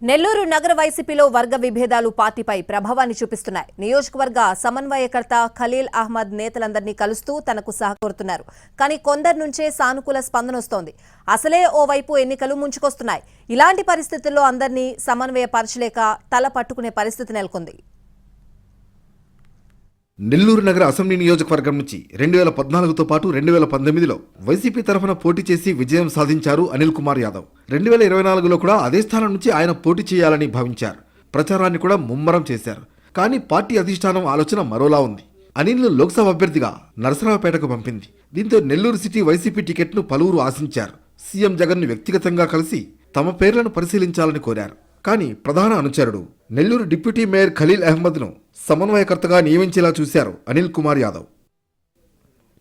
నెల్లూరు నగర వైసీపీలో వర్గ విభేదాలు పార్టీపై ప్రభావాన్ని చూపిస్తున్నాయి. నియోజకవర్గ సమన్వయకర్త ఖలీల్ అహ్మద్ నేతలందరినీ కలుస్తూ తనకు సహకరిస్తున్నారు. కానీ కొందరి నుంచే సానుకూల స్పందన వస్తోంది. అసలే ఓవైపు ఎన్నికలు ముంచుకొస్తున్నాయి. ఇలాంటి పరిస్థితుల్లో అందరినీ సమన్వయపరచలేక తల పట్టుకునే పరిస్థితి నెలకొంది. నెల్లూరు నగర అసెంబ్లీ నియోజకవర్గం నుంచి 2014తో పాటు 2019లో వైసీపీ తరఫున పోటీ చేసి విజయం సాధించారు అనిల్ కుమార్ యాదవ్. 2024లో కూడా అదే స్థానం నుంచి ఆయన పోటీ చేయాలని భావించారు. ప్రచారాన్ని కూడా ముమ్మరం చేశారు. కానీ పార్టీ అధిష్టానం ఆలోచన మరోలా ఉంది. అనిల్ను లోక్సభ అభ్యర్థిగా నరసరావుపేటకు పంపింది. దీంతో నెల్లూరు సిటీ వైసీపీ టికెట్ను పలువురు ఆశించారు. సీఎం జగన్ను వ్యక్తిగతంగా కలిసి తమ పేర్లను పరిశీలించాలని కోరారు. కానీ ప్రధాన అనుచరుడు నెల్లూరు డిప్యూటీ మేయర్ ఖలీల్ అహ్మద్ను సమన్వయకర్తగా నియమించేలా చూశారు అనిల్ కుమార్ యాదవ్.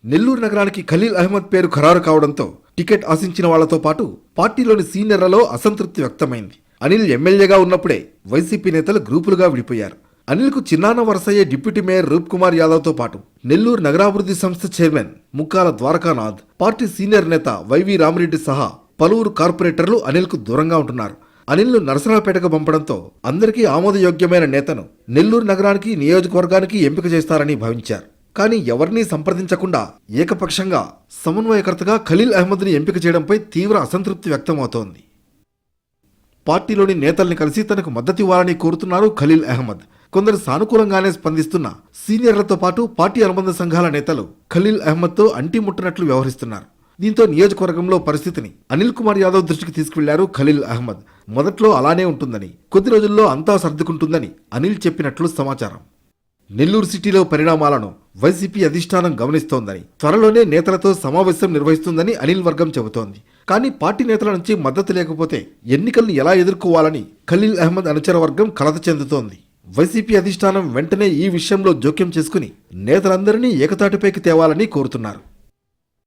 నెల్లూరు నగరానికి ఖలీల్ అహ్మద్ పేరు ఖరారు కావడంతో టికెట్ ఆశించిన వాళ్లతో పాటు పార్టీలోని సీనియర్లలో అసంతృప్తి వ్యక్తమైంది. అనిల్ ఎమ్మెల్యేగా ఉన్నప్పుడే వైసీపీ నేతలు గ్రూపులుగా విడిపోయారు. అనిల్కు చిన్నాన్న వరుసయ్యే డిప్యూటీ మేయర్ రూప్ కుమార్ యాదవ్తో పాటు నెల్లూరు నగరాభివృద్ధి సంస్థ చైర్మన్ ముక్కాల ద్వారకానాథ్, పార్టీ సీనియర్ నేత వైవి రామిరెడ్డి సహా పలువురు కార్పొరేటర్లు అనిల్కు దూరంగా ఉంటున్నారు. అనిల్ను నరసరావుపేటకు పంపడంతో అందరికీ ఆమోదయోగ్యమైన నేతను నెల్లూరు నగరానికి నియోజకవర్గానికి ఎంపిక చేస్తారని భావించారు. కానీ ఎవరినీ సంప్రదించకుండా ఏకపక్షంగా సమన్వయకర్తగా ఖలీల్ అహ్మద్ని ఎంపిక చేయడంపై తీవ్ర అసంతృప్తి వ్యక్తమవుతోంది. పార్టీలోని నేతల్ని కలిసి తనకు మద్దతివ్వాలని కోరుతున్నారు ఖలీల్ అహ్మద్. కొందరు సానుకూలంగానే స్పందిస్తున్న సీనియర్లతో పాటు పార్టీ అనుబంధ సంఘాల నేతలు ఖలీల్ అహ్మద్తో అంటిముట్టనట్లు వ్యవహరిస్తున్నారు. దీంతో నియోజకవర్గంలో పరిస్థితిని అనిల్ కుమార్ యాదవ్ దృష్టికి తీసుకువెళ్లారు ఖలీల్ అహ్మద్. మొదట్లో అలానే ఉంటుందని, కొద్ది రోజుల్లో అంతా సర్దుకుంటుందని అనిల్ చెప్పినట్లు సమాచారం. నెల్లూరు సిటీలో పరిణామాలను వైసీపీ అధిష్టానం గమనిస్తోందని, త్వరలోనే నేతలతో సమావేశం నిర్వహిస్తుందని అనిల్ వర్గం చెబుతోంది. కానీ పార్టీ నేతల నుంచి మద్దతు లేకపోతే ఎన్నికలను ఎలా ఎదుర్కోవాలని ఖలీల్ అహ్మద్ అనుచర వర్గం కలత చెందుతోంది. వైసీపీ అధిష్టానం వెంటనే ఈ విషయంలో జోక్యం చేసుకుని నేతలందరినీ ఏకతాటిపైకి తేవాలని కోరుతున్నారు.